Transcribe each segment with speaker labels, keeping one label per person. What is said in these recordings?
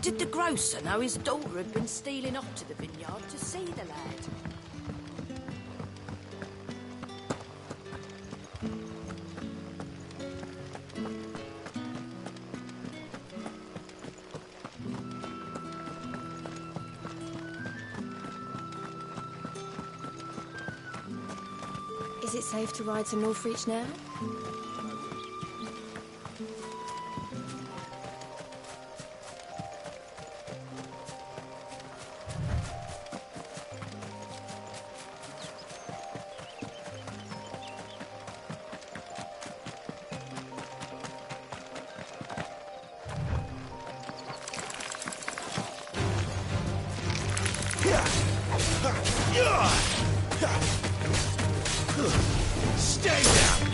Speaker 1: did the grocer know his daughter had been stealing off to the vineyard to see the lad?
Speaker 2: Is it safe to ride to Northreach now?
Speaker 3: Stay down!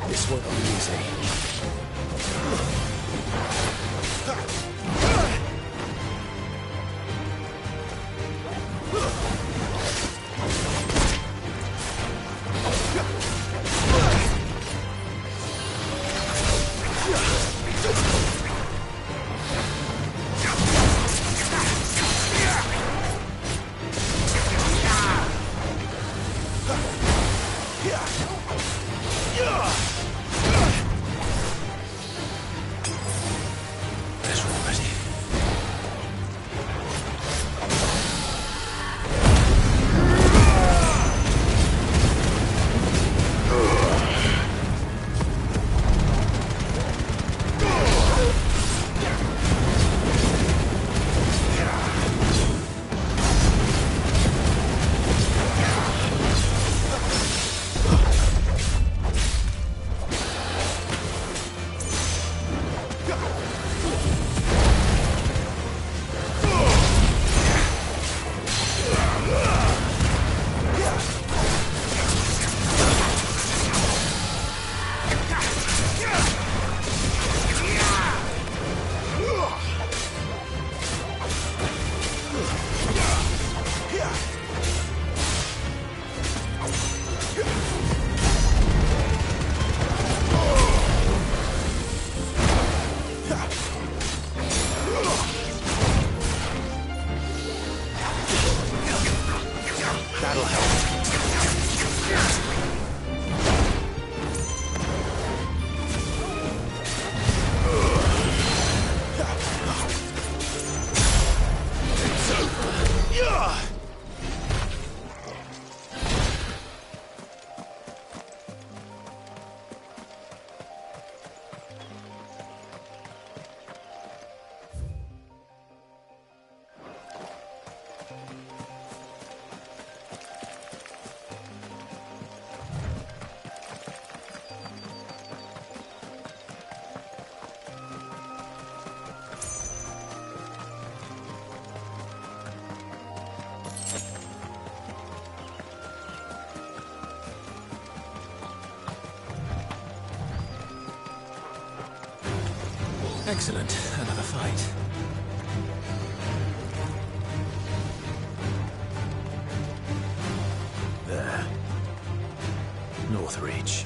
Speaker 3: This won't be easy. Excellent. Another fight. There. Northreach.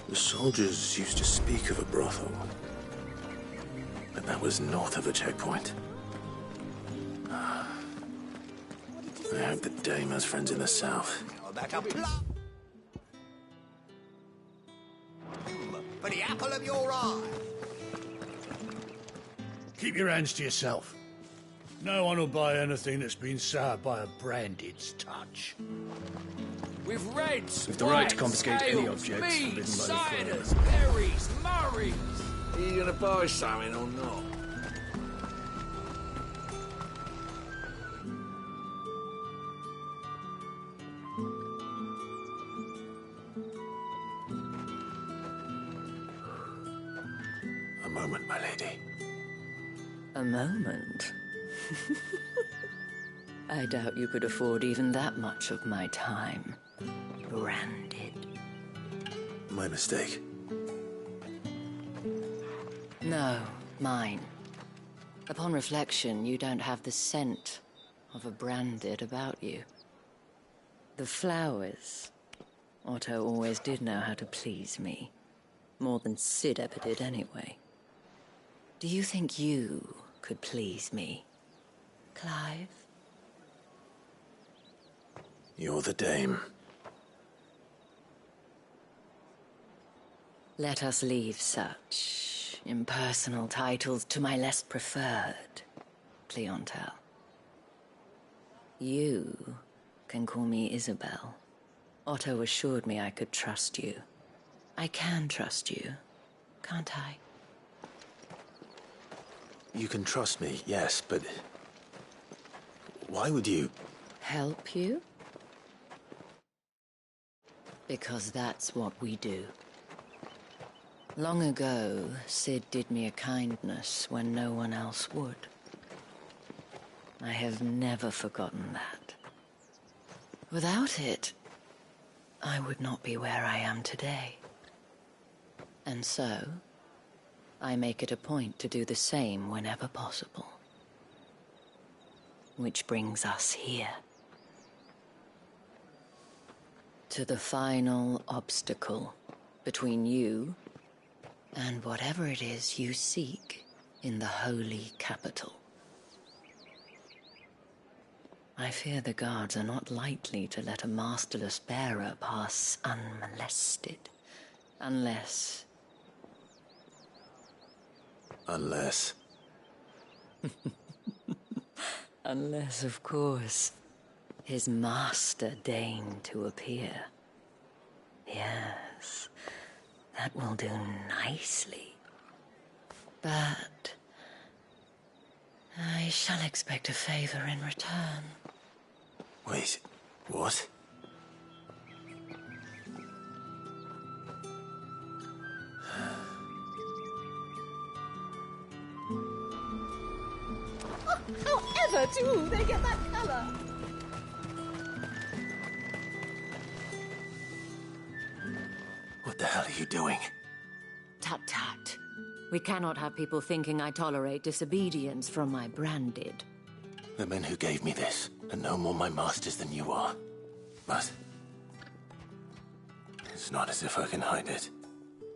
Speaker 3: The soldiers used to speak of a brothel, but that was north of the checkpoint. I hope the dame has friends in the south.
Speaker 4: For the apple of your eye.
Speaker 5: Keep your hands to yourself. No one will buy anything that's been soured by a branded's touch.
Speaker 6: With reds,
Speaker 5: With the right to
Speaker 6: whites,
Speaker 5: confiscate any
Speaker 6: ales,
Speaker 5: objects
Speaker 6: meads,
Speaker 5: forbidden by the
Speaker 6: ciders, berries, murrays.
Speaker 7: Are you gonna buy something or not?
Speaker 3: A moment, my lady.
Speaker 1: A moment? I doubt you could afford even that much of my time. Branded.
Speaker 3: My mistake.
Speaker 1: No, mine. Upon reflection, you don't have the scent of a branded about you. The flowers. Otto always did know how to please me. More than Sid ever did anyway. Do you think you could please me, Clive?
Speaker 3: You're the dame.
Speaker 1: Let us leave such impersonal titles to my less preferred clientele. You can call me Isabel. Otto assured me I could trust you. I can trust you, can't I?
Speaker 3: You can trust me, yes, but... why would you...
Speaker 1: Help you? Because that's what we do. Long ago, Sid did me a kindness when no one else would. I have never forgotten that. Without it, I would not be where I am today. And so, I make it a point to do the same whenever possible. Which brings us here. To the final obstacle between you and whatever it is you seek in the holy capital. I fear the guards are not likely to let a masterless bearer pass unmolested, unless...
Speaker 3: Unless...
Speaker 1: Unless, of course, his master deigned to appear. Yes, that will do nicely. But I shall expect a favor in return.
Speaker 3: Wait, what?
Speaker 2: However do they get that colour?
Speaker 3: What the hell are you doing?
Speaker 1: Tut-tut. We cannot have people thinking I tolerate disobedience from my branded.
Speaker 3: The men who gave me this are no more my masters than you are. But... it's not as if I can hide it.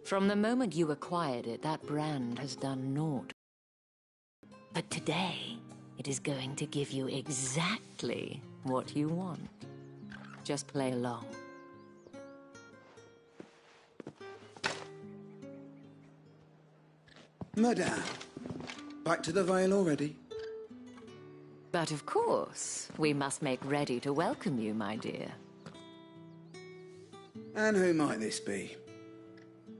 Speaker 1: From the moment you acquired it, that brand has done naught. But today, it is going to give you exactly what you want. Just play along.
Speaker 8: Madame, back to the Vale already?
Speaker 1: But of course, we must make ready to welcome you, my dear.
Speaker 8: And who might this be?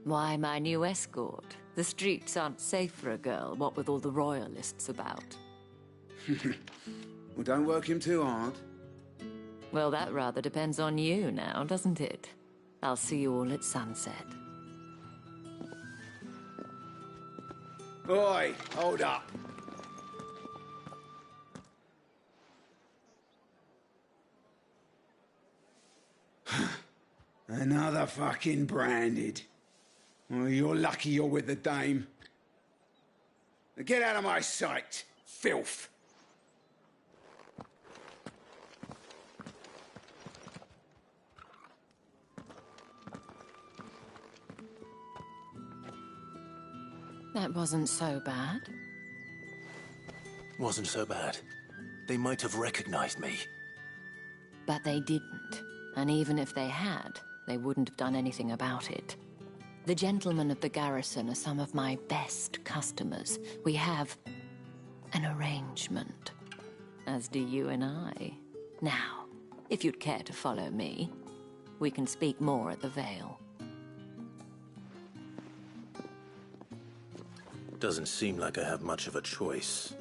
Speaker 1: Why, my new escort. The streets aren't safe for a girl, what with all the royalists about.
Speaker 8: Well, don't work him too hard.
Speaker 1: Well, that rather depends on you now, doesn't it? I'll see you all at sunset.
Speaker 8: Oi, hold up. Another fucking branded. Oh, you're lucky you're with the dame. Now get out of my sight, filth.
Speaker 1: That wasn't so bad.
Speaker 3: Wasn't so bad. They might have recognized me.
Speaker 1: But they didn't. And even if they had, they wouldn't have done anything about it. The gentlemen of the garrison are some of my best customers. We have an arrangement, as do you and I. Now, if you'd care to follow me. We can speak more at the Vale.
Speaker 3: Doesn't seem like I have much of a choice.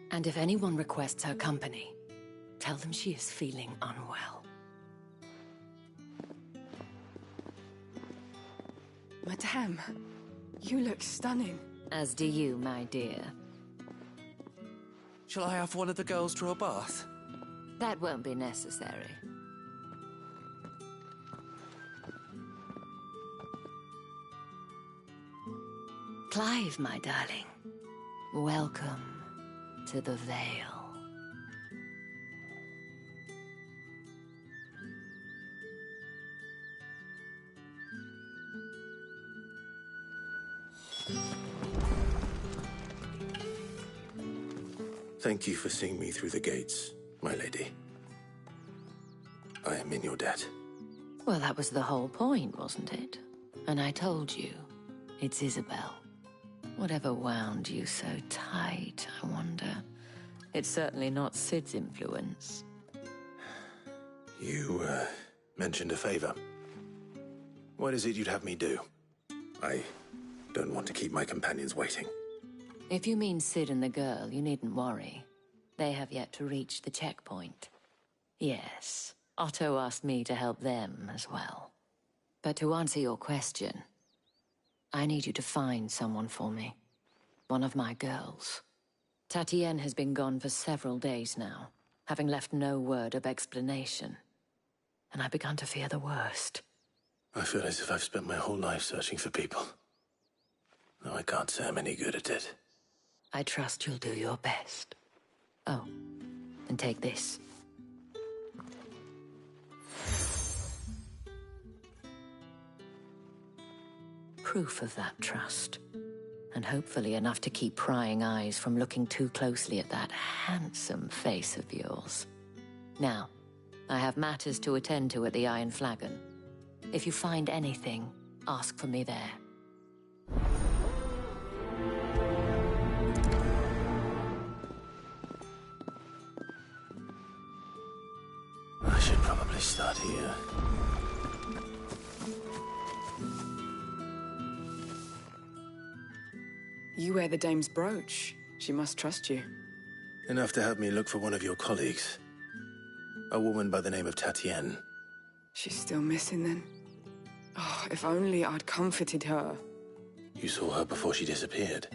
Speaker 1: And if anyone requests her company, tell them she is feeling unwell.
Speaker 9: Madame, you look stunning.
Speaker 1: As do you, my dear.
Speaker 6: Shall I have one of the girls draw a bath?
Speaker 1: That won't be necessary. Clive, my darling. Welcome to the Vale.
Speaker 3: Thank you for seeing me through the gates, my lady. I am in your debt.
Speaker 1: Well, that was the whole point, wasn't it? And I told you, it's Isabel. Whatever wound you so tight, I wonder. It's certainly not Sid's influence.
Speaker 3: You, mentioned a favor. What is it you'd have me do? I don't want to keep my companions waiting.
Speaker 1: If you mean Sid and the girl, you needn't worry. They have yet to reach the checkpoint. Yes, Otto asked me to help them as well. But to answer your question, I need you to find someone for me. One of my girls. Tatienne has been gone for several days now, having left no word of explanation. And I've begun to fear the worst.
Speaker 3: I feel as if I've spent my whole life searching for people. Though I can't say I'm any good at it.
Speaker 1: I trust you'll do your best. Oh, and take this. Proof of that trust. And hopefully enough to keep prying eyes from looking too closely at that handsome face of yours. Now, I have matters to attend to at the Iron Flagon. If you find anything, ask for me there.
Speaker 3: I should probably start here.
Speaker 9: You wear the dame's brooch. She must trust you.
Speaker 3: Enough to have me look for one of your colleagues. A woman by the name of Tatienne.
Speaker 9: She's still missing then. Oh, if only I'd comforted her.
Speaker 3: You saw her before she disappeared.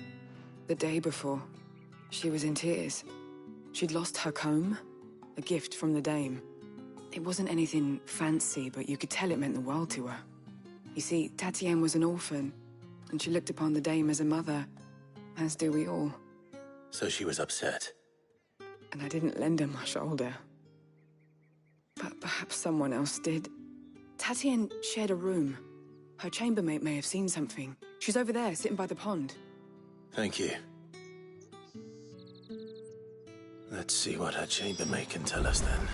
Speaker 9: The day before, she was in tears. She'd lost her comb, a gift from the dame. It wasn't anything fancy, but you could tell it meant the world to her. You see, Tatienne was an orphan, and she looked upon the dame as a mother, as do we all.
Speaker 3: So she was upset.
Speaker 9: And I didn't lend her my shoulder. But perhaps someone else did. Tatienne shared a room. Her chambermaid may have seen something. She's over there, sitting by the pond.
Speaker 3: Thank you. Let's see what her chambermaid can tell us then.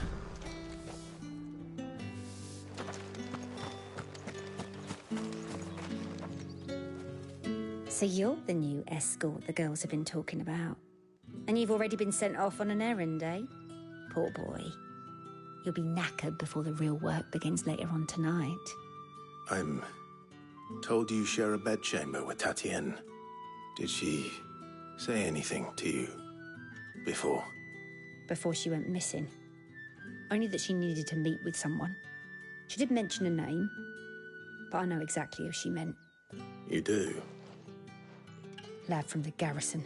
Speaker 10: So you're the new escort the girls have been talking about. And you've already been sent off on an errand, eh? Poor boy. You'll be knackered before the real work begins later on tonight.
Speaker 3: I'm told you share a bedchamber with Tatienne. Did she say anything to you before?
Speaker 10: Before she went missing. Only that she needed to meet with someone. She did mention a name, but I know exactly who she meant.
Speaker 3: You do?
Speaker 10: Lad from the garrison.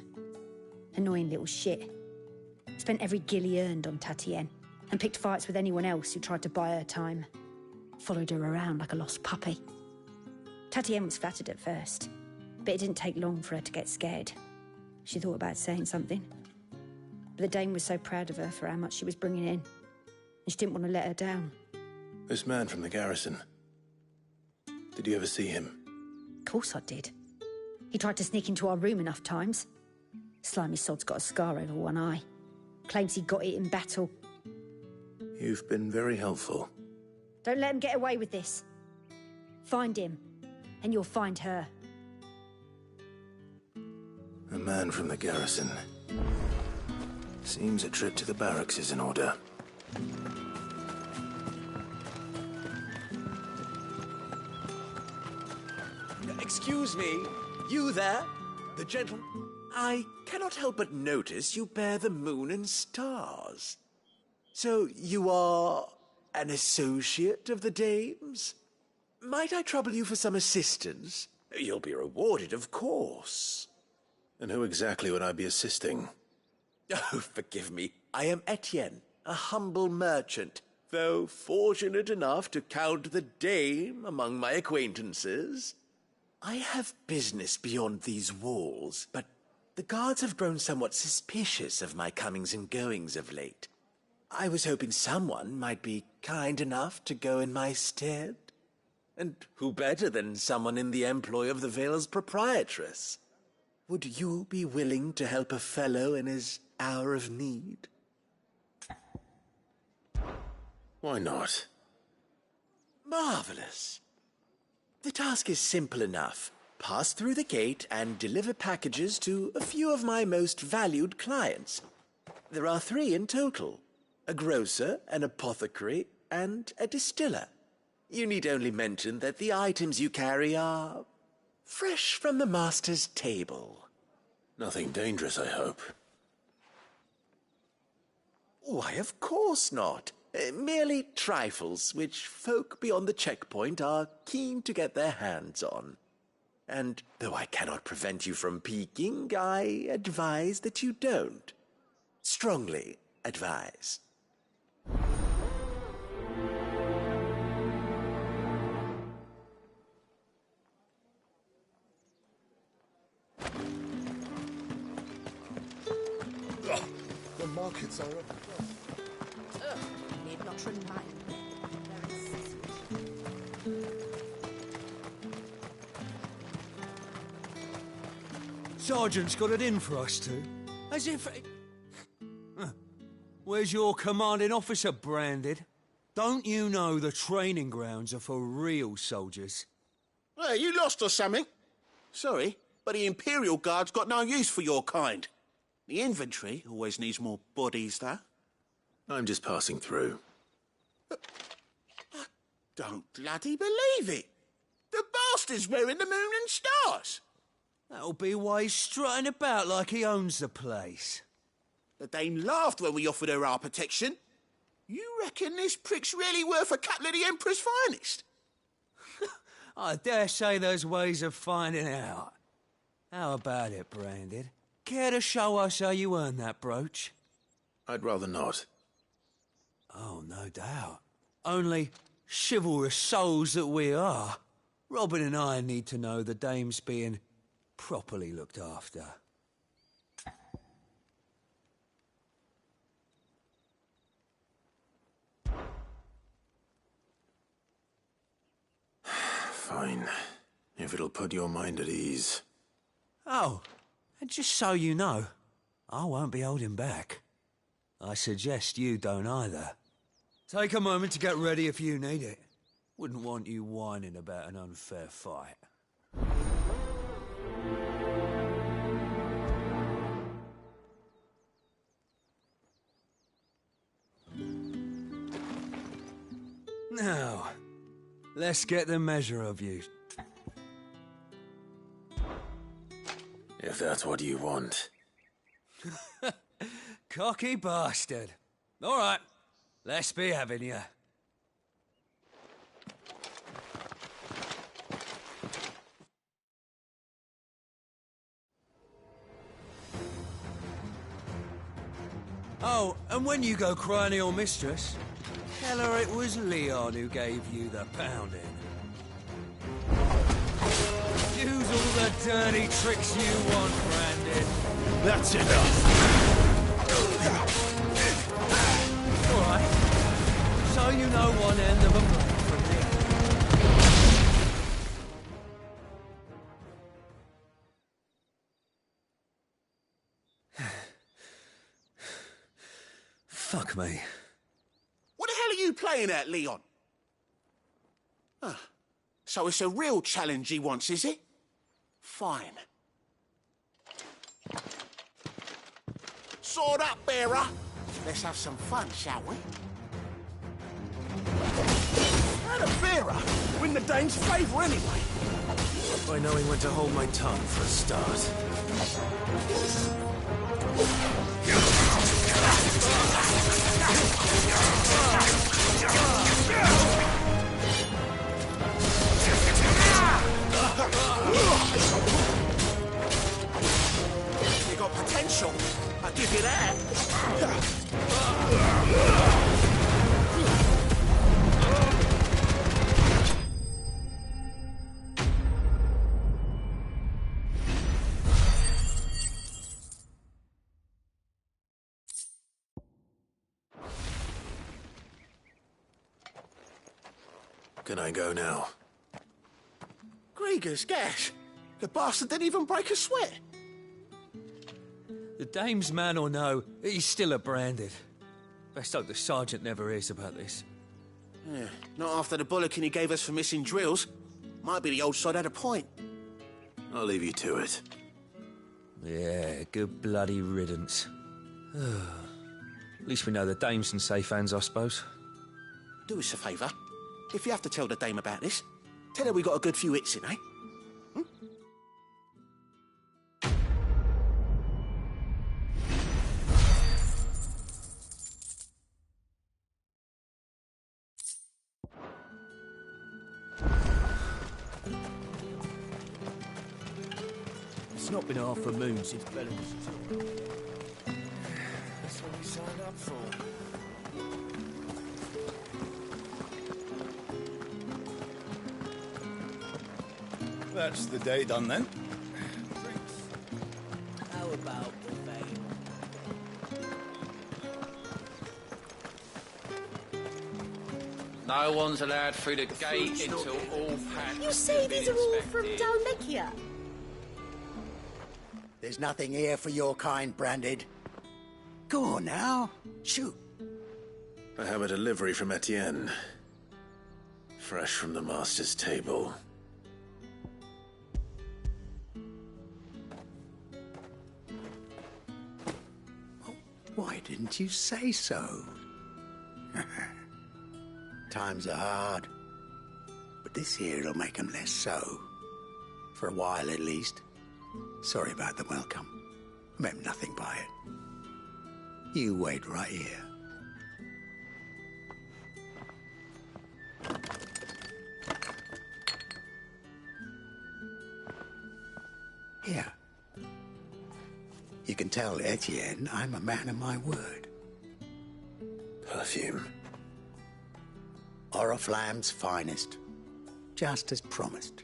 Speaker 10: Annoying little shit. Spent every guil he earned on Tatienne, and picked fights with anyone else who tried to buy her time. Followed her around like a lost puppy. Tatienne was flattered at first, but it didn't take long for her to get scared. She thought about saying something. But the dame was so proud of her for how much she was bringing in, and she didn't want to let her down.
Speaker 3: This man from the garrison. Did you ever see him?
Speaker 10: Of course I did. He tried to sneak into our room enough times. Slimy sod's got a scar over one eye. Claims he got it in battle.
Speaker 3: You've been very helpful.
Speaker 10: Don't let him get away with this. Find him, and you'll find her.
Speaker 3: A man from the garrison. Seems a trip to the barracks is in order.
Speaker 6: Excuse me, you there? The gentleman? I cannot help but notice you bear the moon and stars. So you are an associate of the dame's? Might I trouble you for some assistance? You'll be rewarded, of course.
Speaker 3: And who exactly would I be assisting?
Speaker 6: Oh, forgive me. I am Etienne, a humble merchant, though fortunate enough to count the dame among my acquaintances. I have business beyond these walls, but the guards have grown somewhat suspicious of my comings and goings of late. I was hoping someone might be kind enough to go in my stead. And who better than someone in the employ of the Vale's proprietress? Would you be willing to help a fellow in his hour of need?
Speaker 3: Why not?
Speaker 6: Marvelous. The task is simple enough. Pass through the gate and deliver packages to a few of my most valued clients. There are 3 in total: a grocer, an apothecary, and a distiller. You need only mention that the items you carry are fresh from the master's table.
Speaker 3: Nothing dangerous, I hope.
Speaker 6: Why, of course not. Merely trifles which folk beyond the checkpoint are keen to get their hands on. And though I cannot prevent you from peeking, I advise that you don't. Strongly advise.
Speaker 5: The markets are up.
Speaker 2: Need not remind me.
Speaker 11: Sergeant's got it in for us two. As if... Where's your commanding officer, Branded? Don't you know the training grounds are for real soldiers?
Speaker 12: Hey, you lost or something? Sorry, but the Imperial Guard's got no use for your kind. The infantry always needs more bodies, though.
Speaker 3: I'm just passing through.
Speaker 12: I don't bloody believe it. The bastard's wearing the moon and stars.
Speaker 11: That'll be why he's strutting about like he owns the place.
Speaker 12: The dame laughed when we offered her our protection. You reckon this prick's really worth a couple of the Emperor's finest?
Speaker 11: I dare say there's ways of finding out. How about it, Branded? Care to show us how you earned that brooch?
Speaker 3: I'd rather not.
Speaker 11: Oh, no doubt. Only chivalrous souls that we are, Robin and I need to know the dame's being properly looked after.
Speaker 3: Fine. If it'll put your mind at ease.
Speaker 11: Oh, and just so you know, I won't be holding back. I suggest you don't either. Take a moment to get ready if you need it. Wouldn't want you whining about an unfair fight. Now, let's get the measure of you.
Speaker 3: If that's what you want.
Speaker 11: Cocky bastard. All right, let's be having you. Oh, and when you go crying to your mistress, tell her it was Leon who gave you the pounding. Use all the dirty tricks you want, Brandon.
Speaker 5: That's enough.
Speaker 11: All right. So you know one end of a blade from the other. Fuck me.
Speaker 12: What the hell are you playing at, Leon? Ah, so it's a real challenge he wants, is it? Fine. Sword up, bearer! Let's have some fun, shall we? How the bearer win the Dane's favour anyway?
Speaker 3: By knowing when to hold my tongue for a start.
Speaker 12: You got potential, I'll give you that.
Speaker 3: Can I go now?
Speaker 12: Grieger's gas. The bastard didn't even break a sweat.
Speaker 11: The dame's man or no, he's still a branded. Best hope the sergeant never hears about this.
Speaker 12: Yeah, not after the bollocking he gave us for missing drills. Might be the old sod had a point.
Speaker 3: I'll leave you to it.
Speaker 11: Yeah, good bloody riddance. At least we know the dame's in safe hands, I suppose.
Speaker 12: Do us a favour. If you have to tell the dame about this, tell her we got a good few hits in, eh?
Speaker 6: It's not been half a moon since Bella was
Speaker 5: That's what we signed up for. That's the day done then.
Speaker 6: How about the vein?
Speaker 13: No one's allowed through the gate until all packs
Speaker 2: You say
Speaker 13: have been
Speaker 2: these are all from
Speaker 13: inspected.
Speaker 2: Dalmekia?
Speaker 4: There's nothing here for your kind, Branded. Go on now. Shoot.
Speaker 3: I have a delivery from Etienne. Fresh from the master's table.
Speaker 4: Why didn't you say so? Times are hard. But this here'll make 'em less so. For a while, at least. Sorry about the welcome. Meant nothing by it. You wait right here. Here. You can tell Etienne I'm a man of my word.
Speaker 3: Perfume.
Speaker 4: Oriflamme's finest. Just as promised.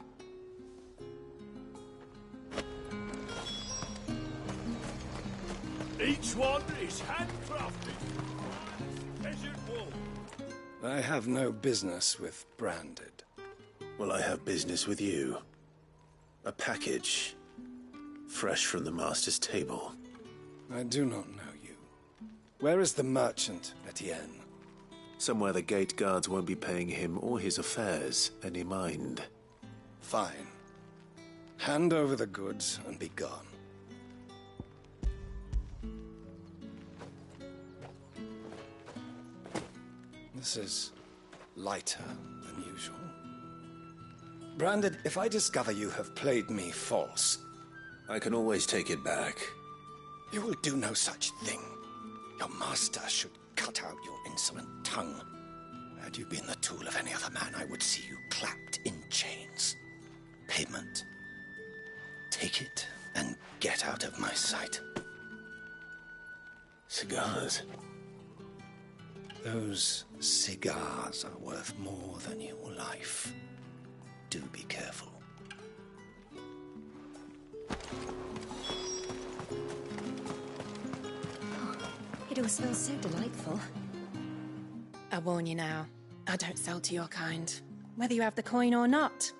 Speaker 5: Each one is handcrafted. Desert wool. I have no business with Branded.
Speaker 3: Well, I have business with you. A package. Fresh from the master's table.
Speaker 5: I do not know you. Where is the merchant, Etienne?
Speaker 3: Somewhere the gate guards won't be paying him or his affairs any mind.
Speaker 5: Fine. Hand over the goods and be gone. This is lighter than usual. Branded, if I discover you have played me false...
Speaker 3: I can always take it back.
Speaker 5: You will do no such thing. Your master should cut out your insolent tongue. Had you been the tool of any other man, I would see you clapped in chains. Payment. Take it and get out of my sight.
Speaker 3: Cigars.
Speaker 5: Those cigars are worth more than your life. Do be careful.
Speaker 2: It all smells so delightful.
Speaker 14: I warn you now, I don't sell to your kind, whether you have the coin or not.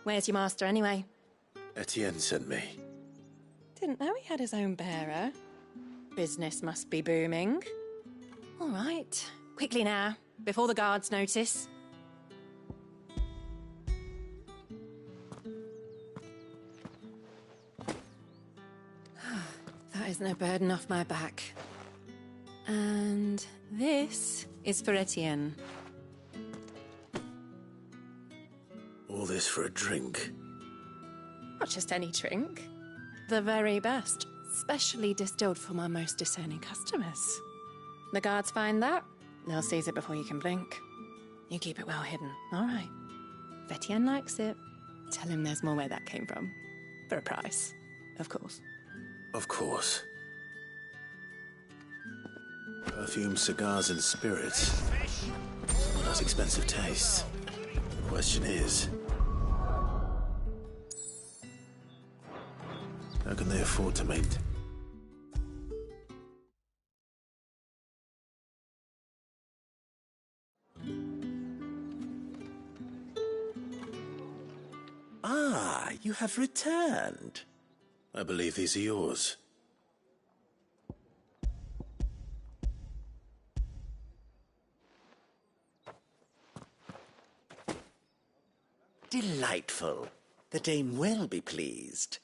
Speaker 14: Where's your master anyway?
Speaker 3: Etienne sent me.
Speaker 14: Didn't know he had his own bearer. Business must be booming. All right, quickly now, before the guards notice. That is no burden off my back. And this is for Etienne.
Speaker 3: All this for a drink?
Speaker 14: Not just any drink. The very best. Specially distilled for my most discerning customers. The guards find that, they'll seize it before you can blink. You keep it well hidden, all right? If Etienne likes it, tell him there's more where that came from. For a price, of course.
Speaker 3: Of course. Perfume, cigars, and spirits. Someone has expensive tastes. The question is, how can they afford to make...
Speaker 6: Ah, you have returned.
Speaker 3: I believe these are yours.
Speaker 6: Delightful. The dame will be pleased.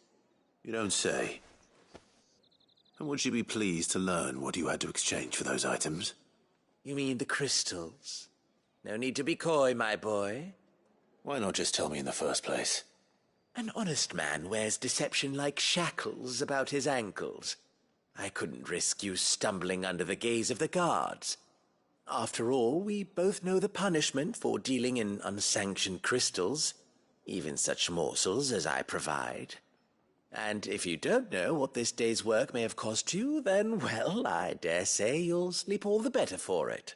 Speaker 3: You don't say. And would she be pleased to learn what you had to exchange for those items?
Speaker 6: You mean the crystals? No need to be coy, my boy.
Speaker 3: Why not just tell me in the first place?
Speaker 6: An honest man wears deception like shackles about his ankles. I couldn't risk you stumbling under the gaze of the guards. After all, we both know the punishment for dealing in unsanctioned crystals, even such morsels as I provide. And if you don't know what this day's work may have cost you, then, well, I dare say you'll sleep all the better for it.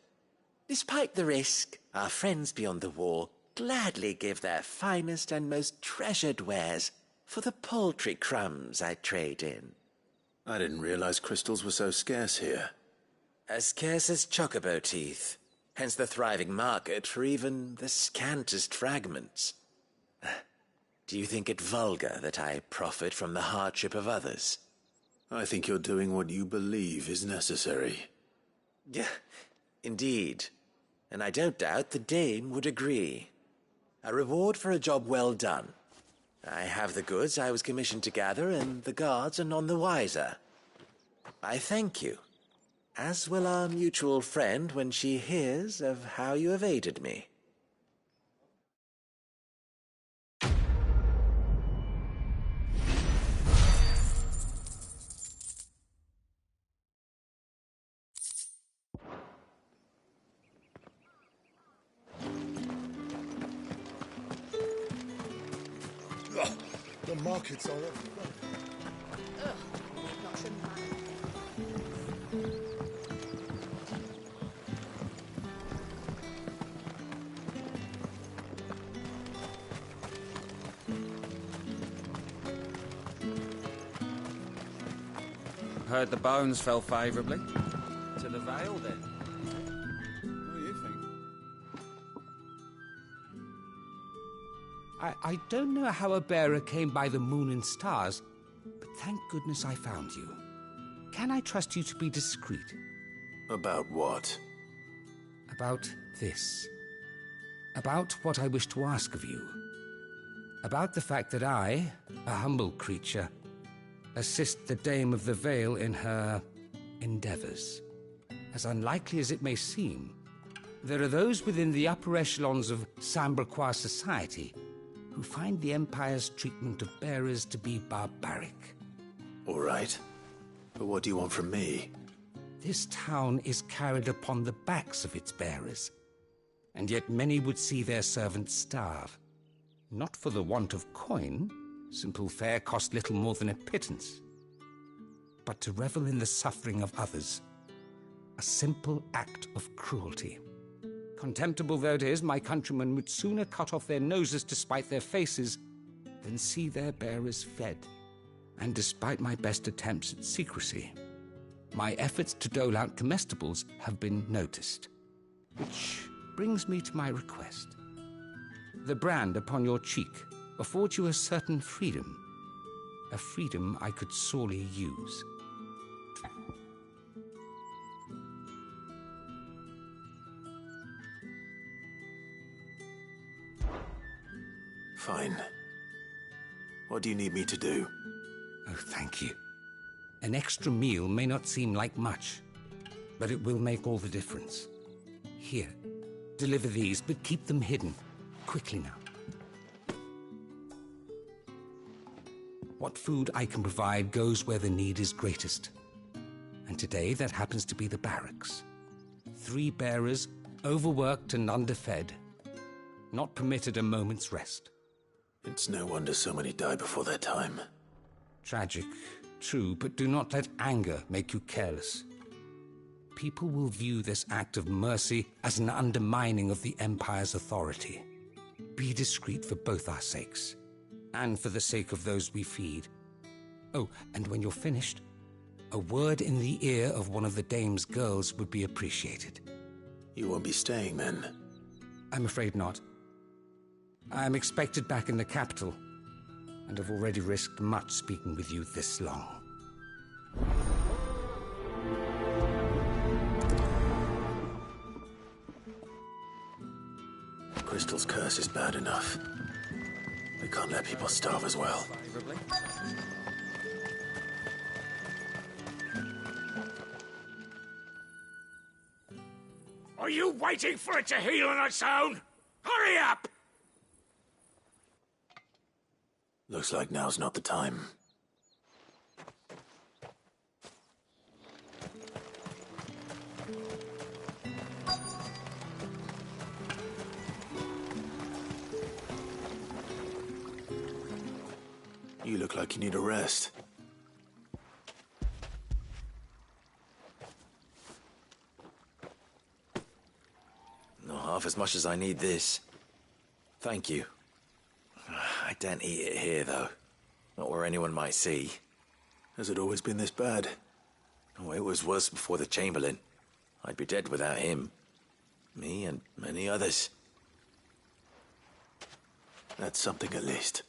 Speaker 6: Despite the risk, our friends beyond the wall gladly give their finest and most treasured wares for the paltry crumbs I trade in.
Speaker 3: I didn't realize crystals were so scarce here.
Speaker 6: As scarce as chocobo teeth, hence the thriving market for even the scantest fragments. Do you think it vulgar that I profit from the hardship of others?
Speaker 3: I think you're doing what you believe is necessary.
Speaker 6: Yeah, indeed. And I don't doubt the dame would agree. A reward for a job well done. I have the goods I was commissioned to gather, and the guards are none the wiser. I thank you, as will our mutual friend when she hears of how you have aided me.
Speaker 15: The markets are everywhere.
Speaker 16: Heard the bones fell favourably. To the Vale, then. What do you think?
Speaker 17: I don't know how a bearer came by the moon and stars, but thank goodness I found you. Can I trust you to be discreet?
Speaker 3: About what?
Speaker 17: About this. About what I wish to ask of you. About the fact that I, a humble creature, assist the Dame of the Vale in her endeavors. As unlikely as it may seem, there are those within the upper echelons of Samberquois society who find the Empire's treatment of bearers to be barbaric.
Speaker 3: All right. But what do you want from me?
Speaker 17: This town is carried upon the backs of its bearers, and yet many would see their servants starve. Not for the want of coin, simple fare cost little more than a pittance, but to revel in the suffering of others, a simple act of cruelty. Contemptible though it is, my countrymen would sooner cut off their noses to spite their faces than see their bearers fed. And despite my best attempts at secrecy, my efforts to dole out comestibles have been noticed. Which brings me to my request. The brand upon your cheek affords you a certain freedom, a freedom I could sorely use.
Speaker 3: Fine. What do you need me to do?
Speaker 17: Oh, thank you. An extra meal may not seem like much, but it will make all the difference. Here, deliver these, but keep them hidden. Quickly now. What food I can provide goes where the need is greatest. And today, that happens to be the barracks. 3 bearers, overworked and underfed, not permitted a moment's rest.
Speaker 3: It's no wonder so many die before their time.
Speaker 17: Tragic, true, but do not let anger make you careless. People will view this act of mercy as an undermining of the Empire's authority. Be discreet for both our sakes, and for the sake of those we feed. Oh, and when you're finished, a word in the ear of one of the dame's girls would be appreciated.
Speaker 3: You won't be staying, then?
Speaker 17: I'm afraid not. I'm expected back in the capital, and have already risked much speaking with you this long.
Speaker 3: Crystal's curse is bad enough. We can't let people starve as well.
Speaker 18: Are you waiting for it to heal on its own? Hurry up!
Speaker 3: Looks like now's not the time. You look like you need a rest.
Speaker 6: Not half as much as I need this. Thank you. I daren't eat it here, though. Not where anyone might see.
Speaker 3: Has it always been this bad?
Speaker 6: Oh, it was worse before the Chamberlain. I'd be dead without him. Me and many others.
Speaker 3: That's something at least.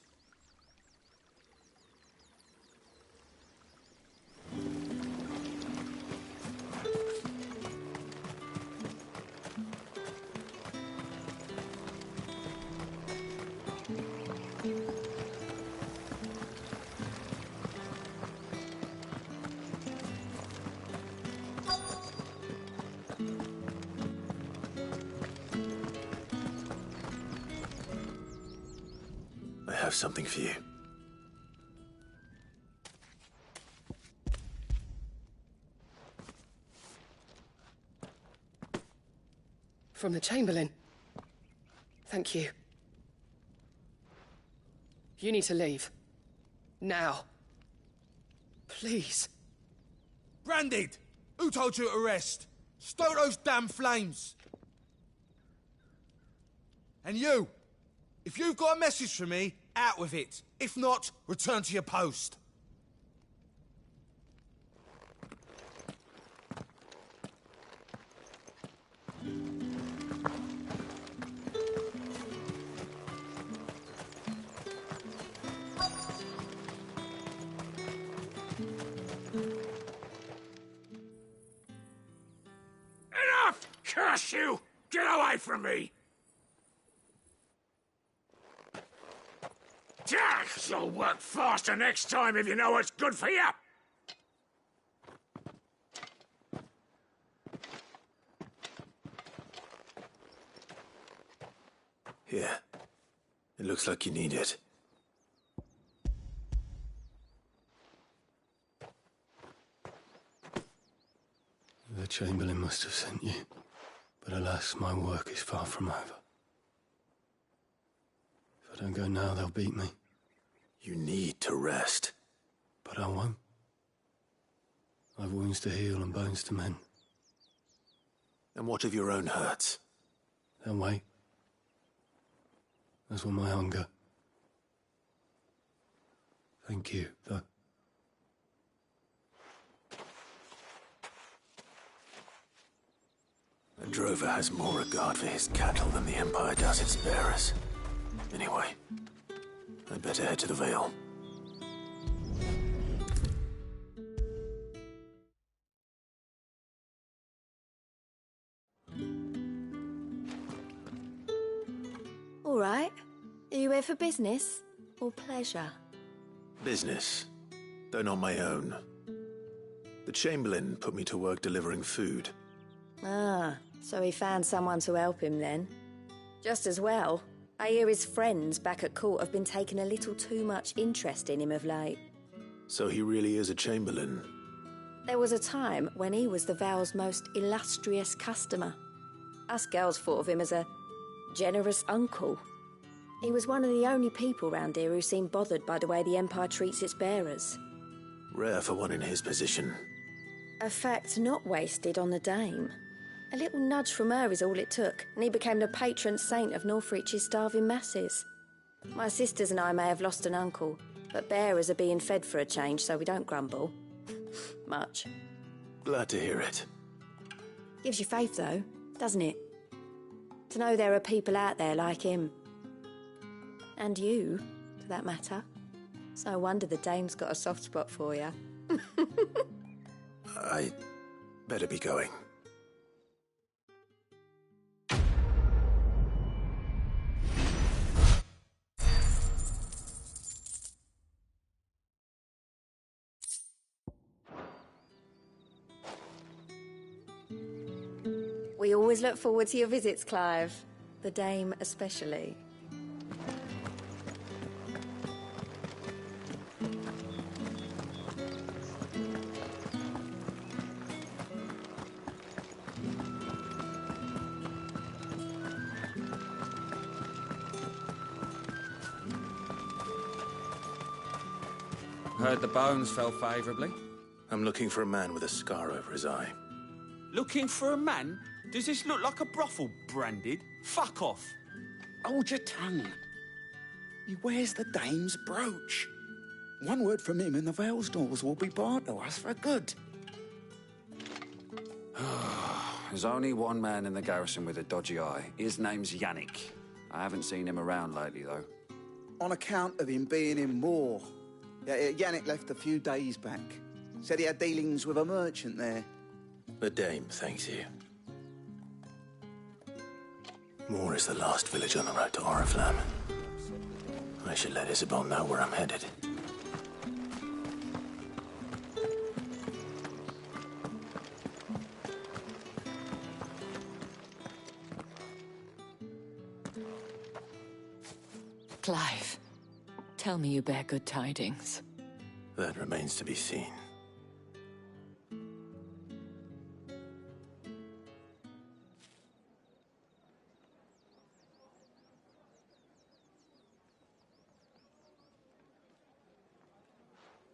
Speaker 3: I have something for you.
Speaker 19: From the Chamberlain. Thank you. You need to leave. Now. Please.
Speaker 20: Branded! Who told you to rest? Stoke those damn flames! And you! If you've got a message for me, out with it. If not, return to your post.
Speaker 18: Enough! Curse you! Get away from me! You'll work faster next time if you know what's good for you!
Speaker 3: Here. It looks like you need it.
Speaker 21: The Chamberlain must have sent you, but alas, my work is far from over. If I don't go now, they'll beat me.
Speaker 3: You need to rest.
Speaker 21: But I won't. I've wounds to heal and bones to mend.
Speaker 3: And what of your own hurts?
Speaker 21: They'll wait. As will my hunger. Thank you, though.
Speaker 3: A drover has more regard for his cattle than the Empire does its bearers. Anyway, I'd better head to the Vale.
Speaker 2: All right. Are you here for business or pleasure?
Speaker 3: Business, though not my own. The Chamberlain put me to work delivering food.
Speaker 2: Ah, so he found someone to help him then. Just as well. I hear his friends back at court have been taking a little too much interest in him of late.
Speaker 3: So he really is a Chamberlain.
Speaker 2: There was a time when he was the Vale's most illustrious customer. Us girls thought of him as a generous uncle. He was one of the only people round here who seemed bothered by the way the Empire treats its bearers.
Speaker 3: Rare for one in his position.
Speaker 2: A fact not wasted on the Dame. A little nudge from her is all it took, and he became the patron saint of Northreach's starving masses. My sisters and I may have lost an uncle, but bearers are being fed for a change, so we don't grumble. Much.
Speaker 3: Glad to hear it.
Speaker 2: Gives you faith, though, doesn't it? To know there are people out there like him. And you, for that matter. It's no wonder the Dame's got a soft spot for you.
Speaker 3: I better be going.
Speaker 2: We always look forward to your visits, Clive. The Dame especially.
Speaker 16: Heard the bones fell favourably.
Speaker 3: I'm looking for a man with a scar over his eye.
Speaker 7: Looking for a man? Does this look like a brothel, Branded? Fuck off.
Speaker 4: Hold your tongue. He wears the Dame's brooch. One word from him and the Vale's doors will be barred to us for good.
Speaker 16: There's only one man in the garrison with a dodgy eye. His name's Yannick. I haven't seen him around lately, though.
Speaker 4: On account of him being in Moor. Yannick left a few days back. Said he had dealings with a merchant there.
Speaker 3: The Dame thanks you. Moor is the last village on the road to Oriflamme. I should let Isabel know where I'm headed.
Speaker 1: Clive, tell me you bear good tidings.
Speaker 3: That remains to be seen.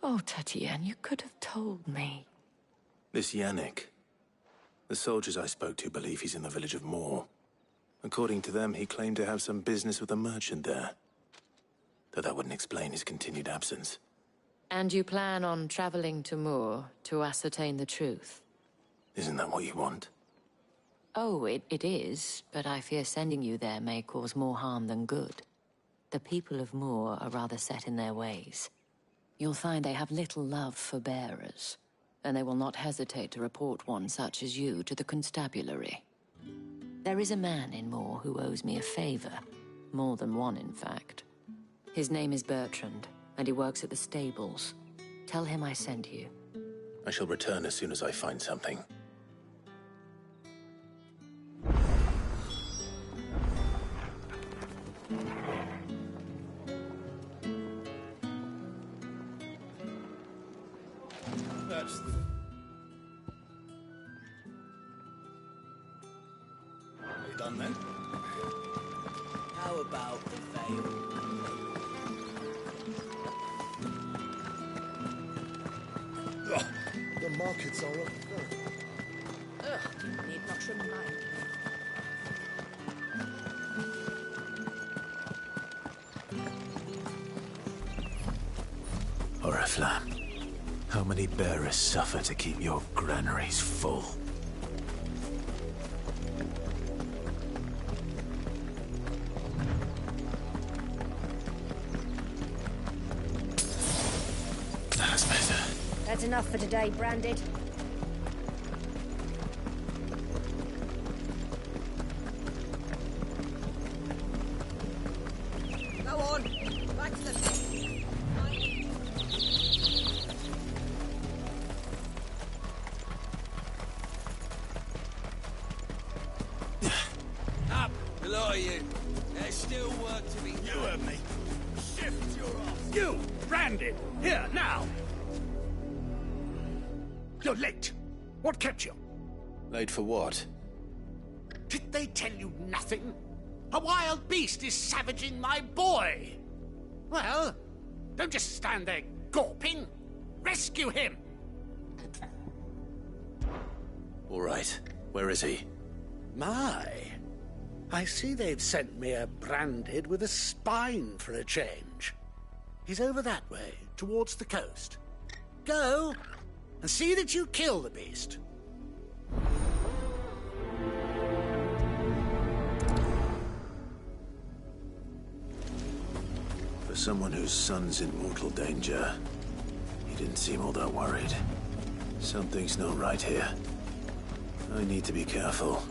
Speaker 1: Oh, Tatienne, you could have told me.
Speaker 3: This Yannick. The soldiers I spoke to believe he's in the village of Moor. According to them, he claimed to have some business with a merchant there. Though that wouldn't explain his continued absence.
Speaker 1: And you plan on traveling to Moor to ascertain the truth?
Speaker 3: Isn't that what you want?
Speaker 1: Oh, it is, but I fear sending you there may cause more harm than good. The people of Moor are rather set in their ways. You'll find they have little love for bearers, and they will not hesitate to report one such as you to the constabulary. There is a man in Moor who owes me a favor. More than one, in fact. His name is Bertrand, and he works at the stables. Tell him I sent you.
Speaker 3: I shall return as soon as I find something.
Speaker 15: That's the... Are you done then?
Speaker 6: How about the veil?
Speaker 15: Ugh, the markets are up.
Speaker 2: Ugh, need not remind me.
Speaker 3: Oriflamme. How many bearers suffer to keep your granaries full? That's better.
Speaker 2: That's enough for today, Branded.
Speaker 22: Go on, back to the pit.
Speaker 11: A lot of you. There's still work to be done.
Speaker 18: You heard me. Shift your ass. You, branded. Here, now. You're late. What kept you?
Speaker 3: Late for what?
Speaker 18: Did they tell you nothing? A wild beast is savaging my boy. Well, don't just stand there gawping. Rescue him.
Speaker 3: All right. Where is he?
Speaker 18: My. I see they've sent me a branded with a spine for a change. He's over that way, towards the coast. Go and see that you kill the beast.
Speaker 3: For someone whose son's in mortal danger, he didn't seem all that worried. Something's not right here. I need to be careful.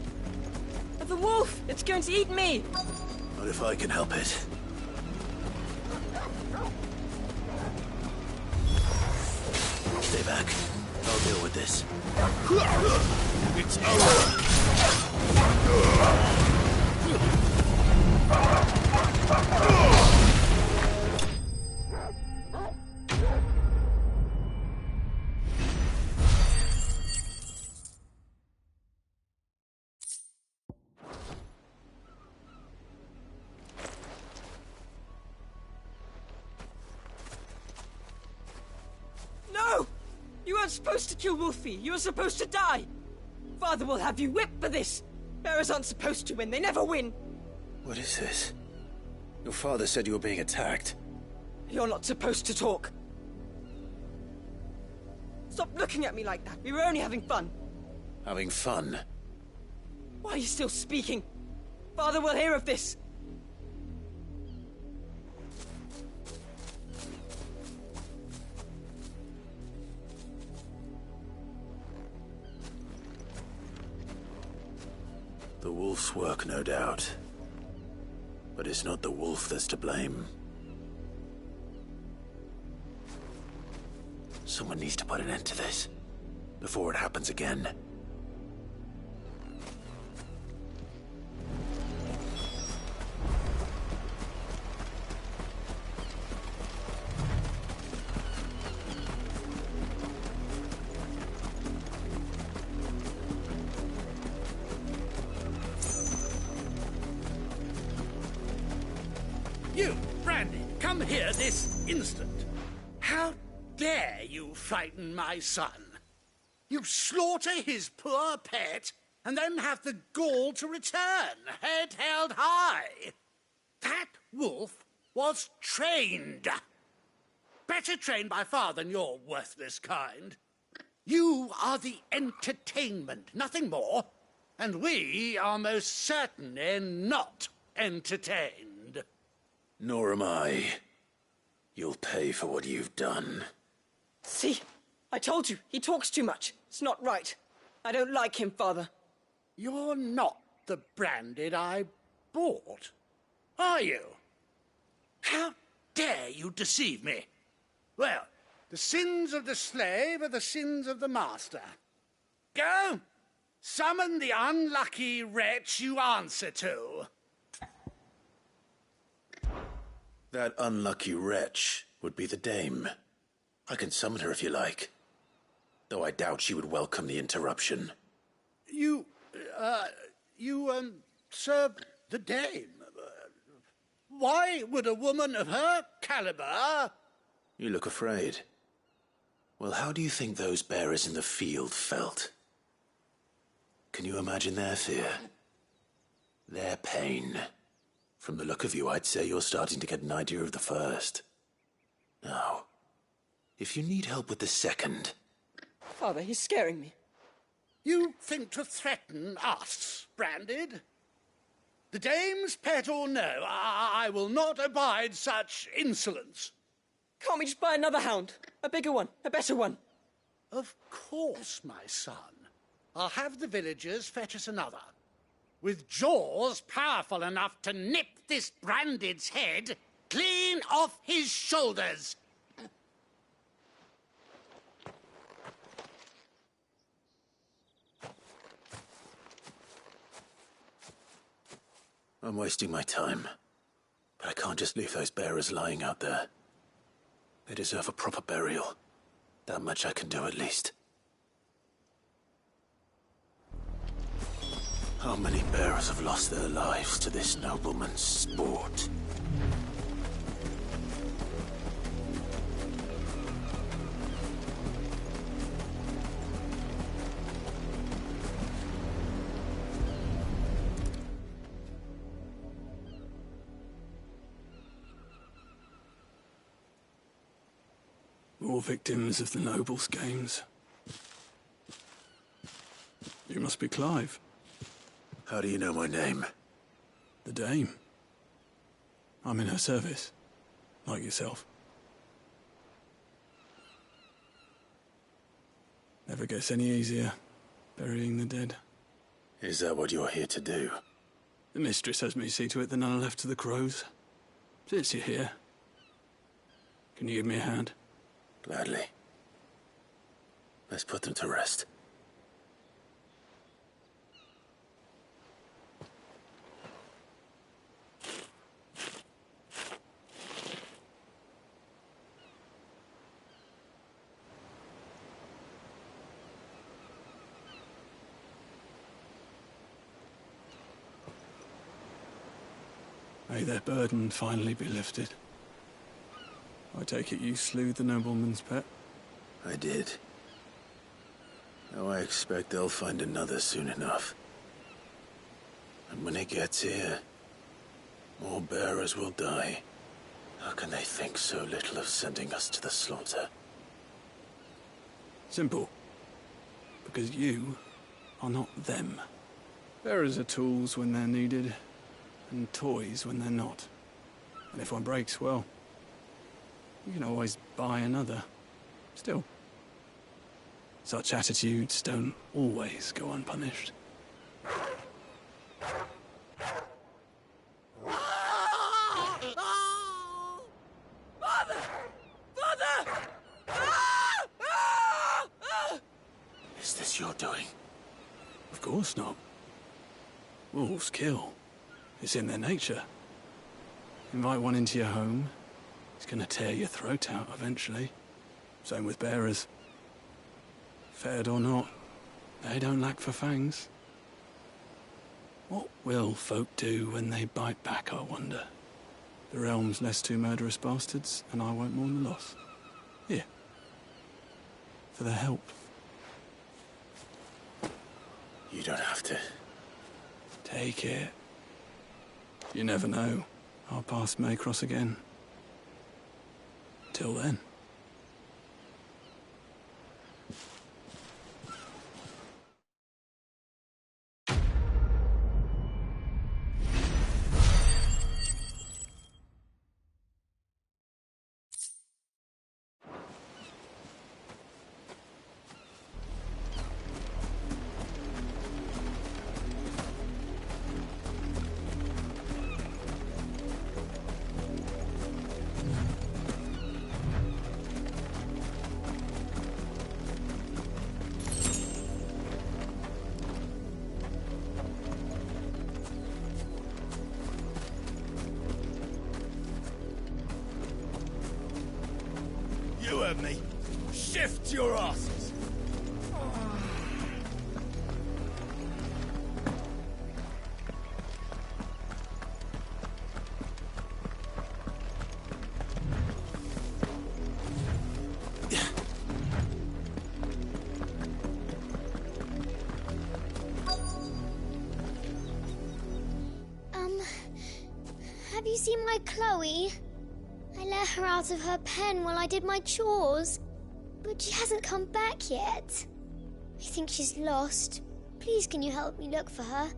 Speaker 22: The wolf! It's going to eat me!
Speaker 3: What if I can help it? Stay back. I'll deal with this.
Speaker 18: It's over!
Speaker 22: No! You weren't supposed to kill Wolfie. You were supposed to die. Father will have you whipped for this. Bearers aren't supposed to win. They never win.
Speaker 3: What is this? Your father said you were being attacked.
Speaker 22: You're not supposed to talk. Stop looking at me like that. We were only having fun.
Speaker 3: Having fun?
Speaker 22: Why are you still speaking? Father will hear of this.
Speaker 3: The wolf's work, no doubt. But it's not the wolf that's to blame. Someone needs to put an end to this, before it happens again.
Speaker 18: You, Brandy, come here this instant. How dare you frighten my son? You slaughter his poor pet and then have the gall to return, head held high. That wolf was trained. Better trained by far than your worthless kind. You are the entertainment, nothing more. And we are most certainly not entertained.
Speaker 3: Nor am I. You'll pay for what you've done.
Speaker 22: See? I told you. He talks too much. It's not right. I don't like him, Father.
Speaker 18: You're not the branded I bought, are you? How dare you deceive me? Well, the sins of the slave are the sins of the master. Go! Summon the unlucky wretch you answer to.
Speaker 3: That unlucky wretch would be the dame. I can summon her if you like. Though I doubt she would welcome the interruption.
Speaker 18: You serve the dame. Why would a woman of her caliber...
Speaker 3: You look afraid. Well, how do you think those bearers in the field felt? Can you imagine their fear? Their pain? From the look of you, I'd say you're starting to get an idea of the first. Now, if you need help with the second...
Speaker 22: Father, he's scaring me.
Speaker 18: You think to threaten us, Branded? The dame's pet or no, I will not abide such insolence.
Speaker 22: Can't we just buy another hound? A bigger one, a better one.
Speaker 18: Of course, my son. I'll have the villagers fetch us another. With jaws powerful enough to nip this Branded's head clean off his shoulders.
Speaker 3: I'm wasting my time. But I can't just leave those bearers lying out there. They deserve a proper burial. That much I can do at least. How many bearers have lost their lives to this nobleman's sport?
Speaker 21: More victims of the nobles' games. You must be Clive.
Speaker 3: How do you know my name?
Speaker 21: The Dame. I'm in her service, like yourself. Never gets any easier, burying the dead.
Speaker 3: Is that what you're here to do?
Speaker 21: The mistress has me see to it that none are left to the crows. Since you're here, can you give me a hand?
Speaker 3: Gladly. Let's put them to rest.
Speaker 21: May their burden finally be lifted. I take it you slew the nobleman's pet?
Speaker 3: I did. Now I expect they'll find another soon enough. And when it gets here, more bearers will die. How can they think so little of sending us to the slaughter?
Speaker 21: Simple. Because you are not them. Bearers are tools when they're needed, and toys when they're not. And if one breaks, well, you can always buy another. Still, such attitudes don't always go unpunished.
Speaker 22: Father! Father!
Speaker 3: Is this your doing?
Speaker 21: Of course not. Wolves kill. It's in their nature. Invite one into your home, he's gonna tear your throat out eventually. Same with bearers. Fed or not, they don't lack for fangs. What will folk do when they bite back, I wonder? The realm's less two murderous bastards, and I won't mourn the loss. Here. For their help.
Speaker 3: You don't have to.
Speaker 21: Take it. You never know. Our paths may cross again. Till then.
Speaker 20: You heard me. Shift your asses.
Speaker 8: Have you seen my Chloe? I let her out of her pen while I did my chores, but she hasn't come back yet. I think she's lost. Please, can you help me look for her?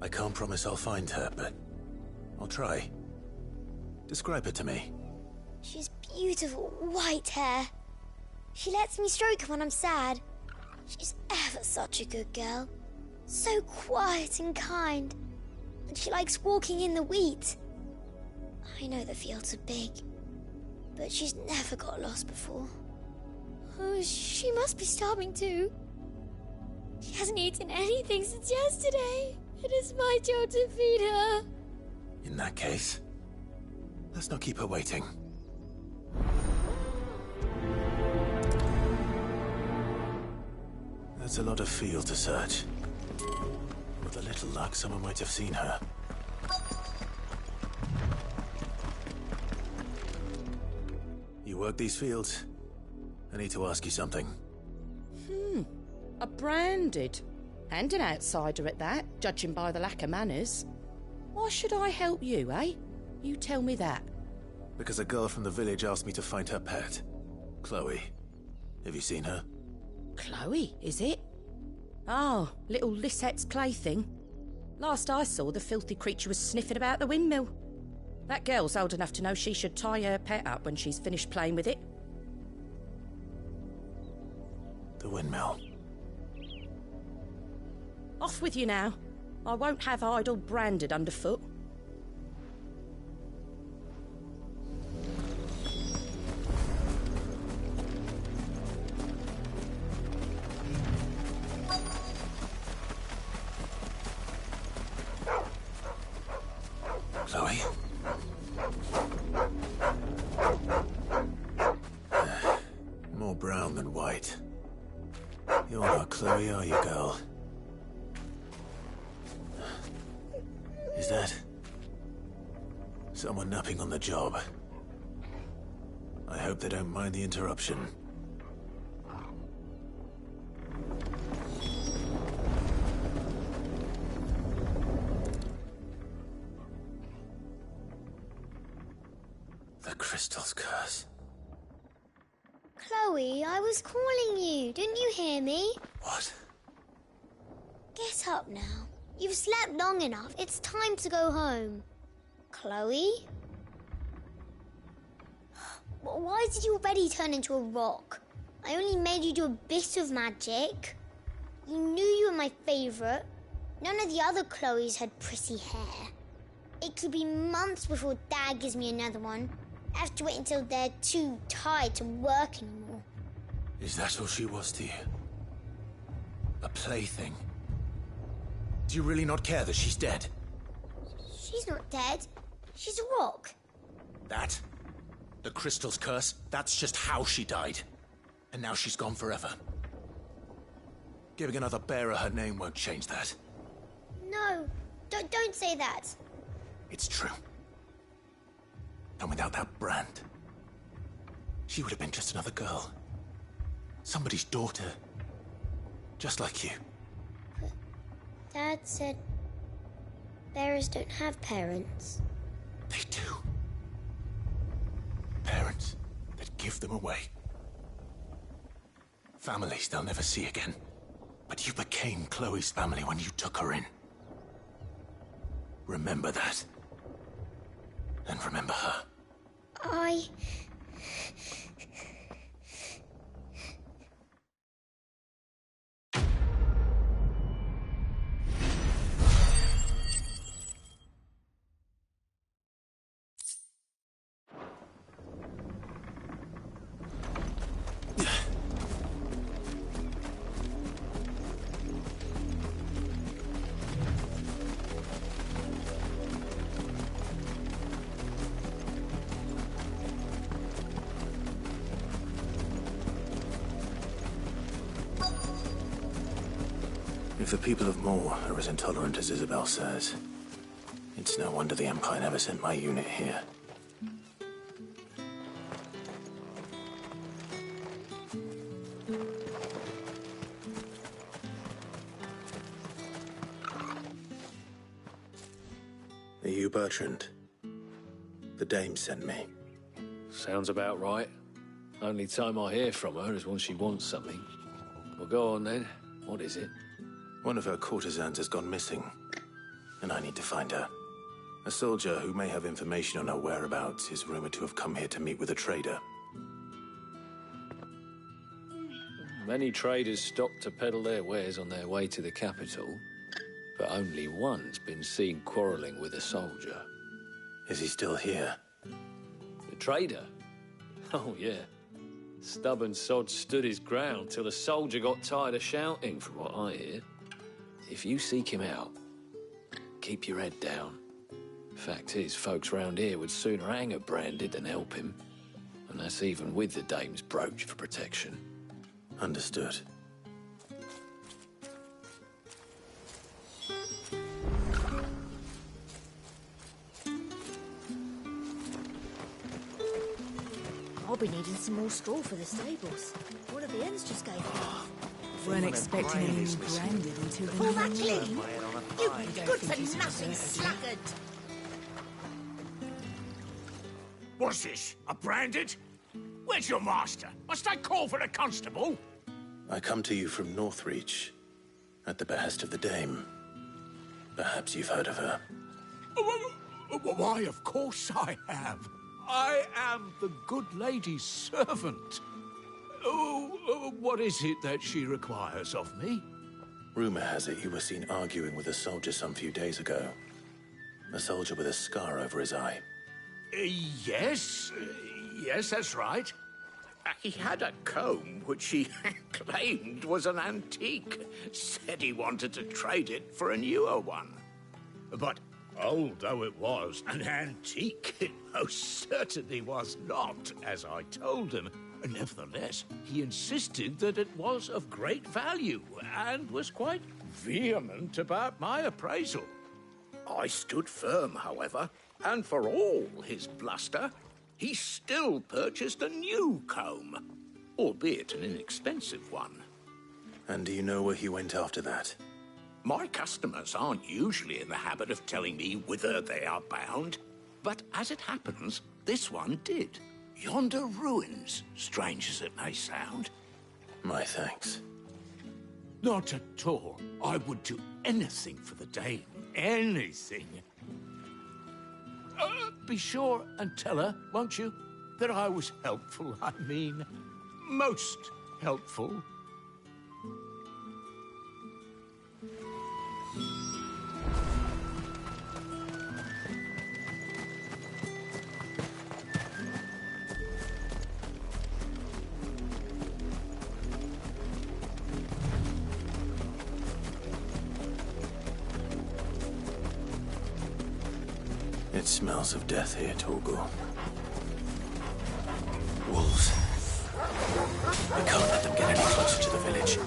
Speaker 3: I can't promise I'll find her, but I'll try. Describe her to me.
Speaker 8: She's beautiful white hair. She lets me stroke her when I'm sad. She's ever such a good girl. So quiet and kind. And she likes walking in the wheat. I know the fields are big, but she's never got lost before. Oh, she must be starving too. She hasn't eaten anything since yesterday. It is my job to feed her.
Speaker 3: In that case, let's not keep her waiting. That's a lot of field to search. With a little luck, someone might have seen her. You work these fields? I need to ask you something.
Speaker 9: A branded. And an outsider at that, judging by the lack of manners. Why should I help you, eh? You tell me that.
Speaker 3: Because a girl from the village asked me to find her pet. Chloe. Have you seen her?
Speaker 9: Chloe, is it? Oh, little Lisette's plaything. Last I saw, the filthy creature was sniffing about the windmill. That girl's old enough to know she should tie her pet up when she's finished playing with it.
Speaker 3: The windmill.
Speaker 9: Off with you now. I won't have idle branded underfoot.
Speaker 3: Chloe? More brown than white. You're not Chloe, are you, girl? Is that someone napping on the job? I hope they don't mind the interruption. The crystal's curse.
Speaker 8: Chloe, I was calling you. Didn't you hear me?
Speaker 3: What?
Speaker 8: Get up now. You've slept long enough. It's time to go home. Chloe? Why did you already turn into a rock? I only made you do a bit of magic. You knew you were my favourite. None of the other Chloes had pretty hair. It could be months before Dad gives me another one. I have to wait until they're too tired to work anymore.
Speaker 3: Is that all she was to you? A plaything? Do you really not care that she's dead?
Speaker 8: She's not dead. She's a rock.
Speaker 3: That? The crystal's curse? That's just how she died. And now she's gone forever. Giving another bearer her name won't change that.
Speaker 8: No, don't say that.
Speaker 3: It's true. And without that brand, she would have been just another girl. Somebody's daughter. Just like you.
Speaker 8: Dad said bearers don't have parents.
Speaker 3: They do. Parents that give them away. Families they'll never see again. But you became Chloe's family when you took her in. Remember that. And remember her. If the people of Moor are as intolerant as Isabel says, it's no wonder the Empire never sent my unit here. Are you Bertrand? The dame sent me.
Speaker 10: Sounds about right. Only time I hear from her is when she wants something. Well, go on then. What is it?
Speaker 3: One of her courtesans has gone missing, and I need to find her. A soldier who may have information on her whereabouts is rumored to have come here to meet with a trader.
Speaker 10: Many traders stop to peddle their wares on their way to the capital, but only one's been seen quarrelling with a soldier.
Speaker 3: Is he still here?
Speaker 10: The trader? Oh, yeah. Stubborn sod stood his ground till the soldier got tired of shouting, from what I hear. If you seek him out, keep your head down. Fact is, folks round here would sooner hang a branded than help him. And that's even with the dame's brooch for protection.
Speaker 3: Understood.
Speaker 12: I'll be needing some more straw for the stables. One of the ends just gave me.
Speaker 13: Weren't expecting any new branded until the
Speaker 12: Pull
Speaker 13: new
Speaker 12: that
Speaker 13: year.
Speaker 12: clean! You good for nothing sluggard!
Speaker 18: What's this? A branded? Where's your master? Must I call for a constable?
Speaker 3: I come to you from Northreach, at the behest of the dame. Perhaps you've heard of her.
Speaker 18: Why, of course I have. I am the good lady's servant. What is it that she requires of me?
Speaker 3: Rumor has it you were seen arguing with a soldier some few days ago. A soldier with a scar over his eye.
Speaker 18: Yes, that's right. He had a comb which he claimed was an antique. Said he wanted to trade it for a newer one. But old though it was, an antique it most certainly was not, as I told him. Nevertheless, he insisted that it was of great value and was quite vehement about my appraisal. I stood firm, however, and for all his bluster, he still purchased a new comb, albeit an inexpensive one.
Speaker 3: And do you know where he went after that?
Speaker 18: My customers aren't usually in the habit of telling me whither they are bound, but as it happens, this one did. Yonder ruins, strange as it may sound.
Speaker 3: My thanks.
Speaker 18: Not at all. I would do anything for the dame. Anything. Be sure and tell her, won't you, that I was helpful. I mean, most helpful.
Speaker 3: It smells of death here, Torgal. Wolves. We can't let them get any closer to the village.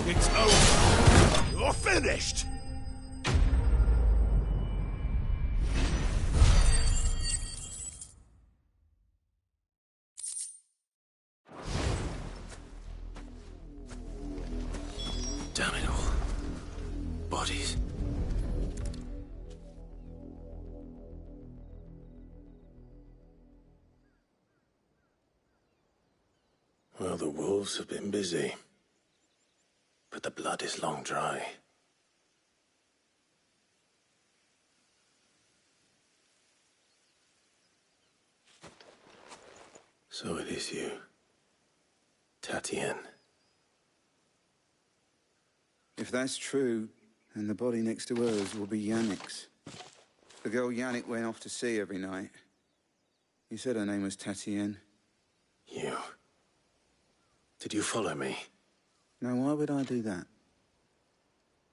Speaker 18: It's over. You're finished.
Speaker 3: Damn it all. Bodies. Well, the wolves have been busy. But the blood is long dry. So it is you, Tatienne.
Speaker 23: If that's true, then the body next to hers will be Yannick's. The girl Yannick went off to see every night. You said her name was Tatienne.
Speaker 3: You. Did you follow me?
Speaker 23: Now, why would I do that?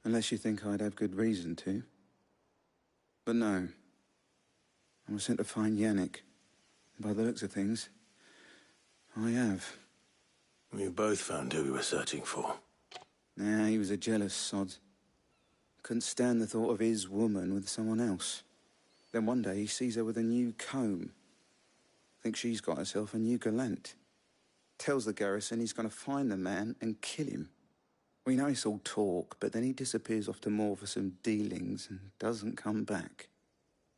Speaker 23: Unless you think I'd have good reason to. But no. I was sent to find Yannick. By the looks of things, I have.
Speaker 3: We both found who we were searching for.
Speaker 23: Nah, he was a jealous sod. Couldn't stand the thought of his woman with someone else. Then one day he sees her with a new comb. Thinks she's got herself a new gallant. Tells the garrison he's going to find the man and kill him. We know it's all talk, but then he disappears off to more for some dealings and doesn't come back.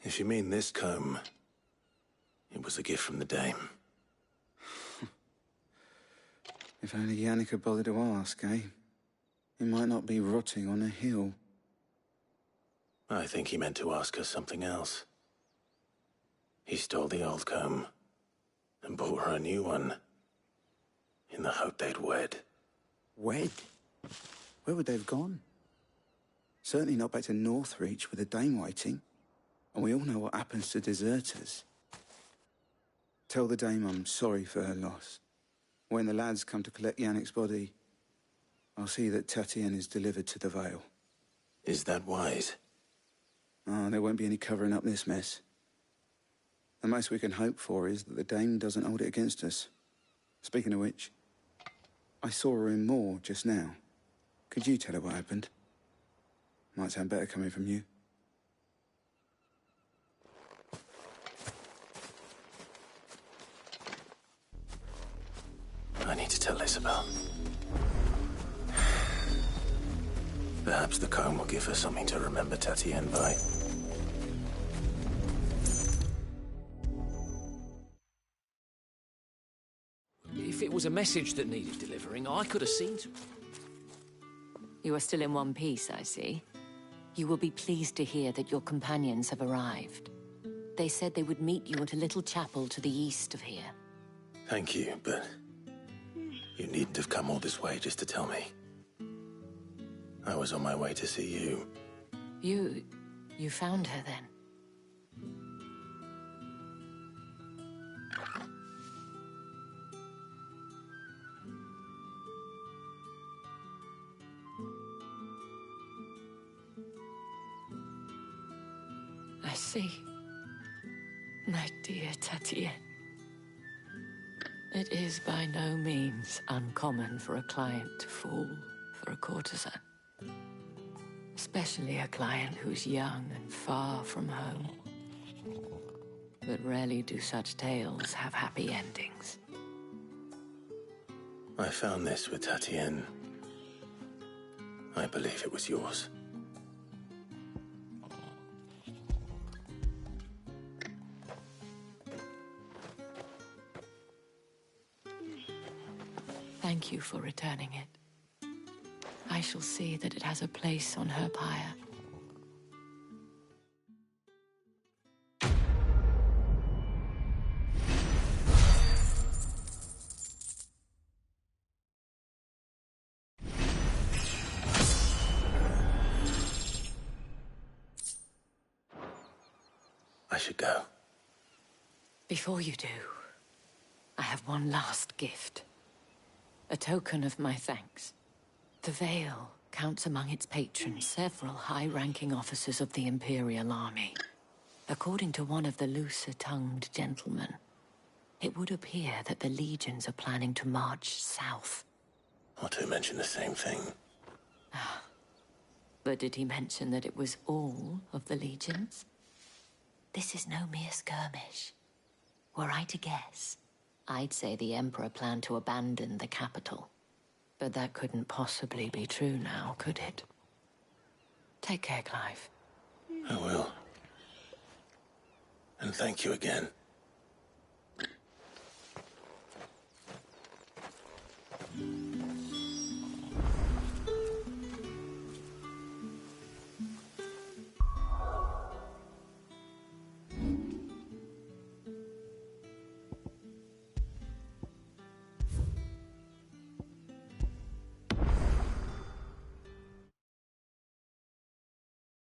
Speaker 3: If you mean this comb, it was a gift from the dame.
Speaker 23: If only Yannick had bothered to ask, eh? He might not be rotting on a hill.
Speaker 3: I think he meant to ask her something else. He stole the old comb and bought her a new one in the hope they'd wed.
Speaker 23: Wed? Where would they have gone? Certainly not back to Northreach with a dame waiting. And we all know what happens to deserters. Tell the dame I'm sorry for her loss. When the lads come to collect Yannick's body, I'll see that Tatienne is delivered to the Vale.
Speaker 3: Is that wise?
Speaker 23: Oh, there won't be any covering up this mess. The most we can hope for is that the dame doesn't hold it against us. Speaking of which, I saw her in Moor just now. Could you tell her what happened? Might sound better coming from you.
Speaker 3: I need to tell Isabel. Perhaps the comb will give her something to remember Tatienne by.
Speaker 10: If it was a message that needed delivering, I could have seen to it.
Speaker 1: You are still in one piece, I see. You will be pleased to hear that your companions have arrived. They said they would meet you at a little chapel to the east of here.
Speaker 3: Thank you, but you needn't have come all this way just to tell me. I was on my way to see you.
Speaker 1: You found her then? I see. My dear Tatienne. It is by no means uncommon for a client to fall for a courtesan. Especially a client who's young and far from home. But rarely do such tales have happy endings.
Speaker 3: I found this with Tatienne. I believe it was yours.
Speaker 1: Thank you for returning it. I shall see that it has a place on her pyre.
Speaker 3: I should go.
Speaker 1: Before you do, I have one last gift. A token of my thanks. The Vale counts among its patrons several high-ranking officers of the Imperial Army. According to one of the looser-tongued gentlemen, it would appear that the legions are planning to march south.
Speaker 3: Or to mention the same thing.
Speaker 1: But did he mention that it was all of the legions? This is no mere skirmish. Were I to guess, I'd say the Emperor planned to abandon the capital. But that couldn't possibly be true now, could it? Take care, Clive.
Speaker 3: I will. And thank you again.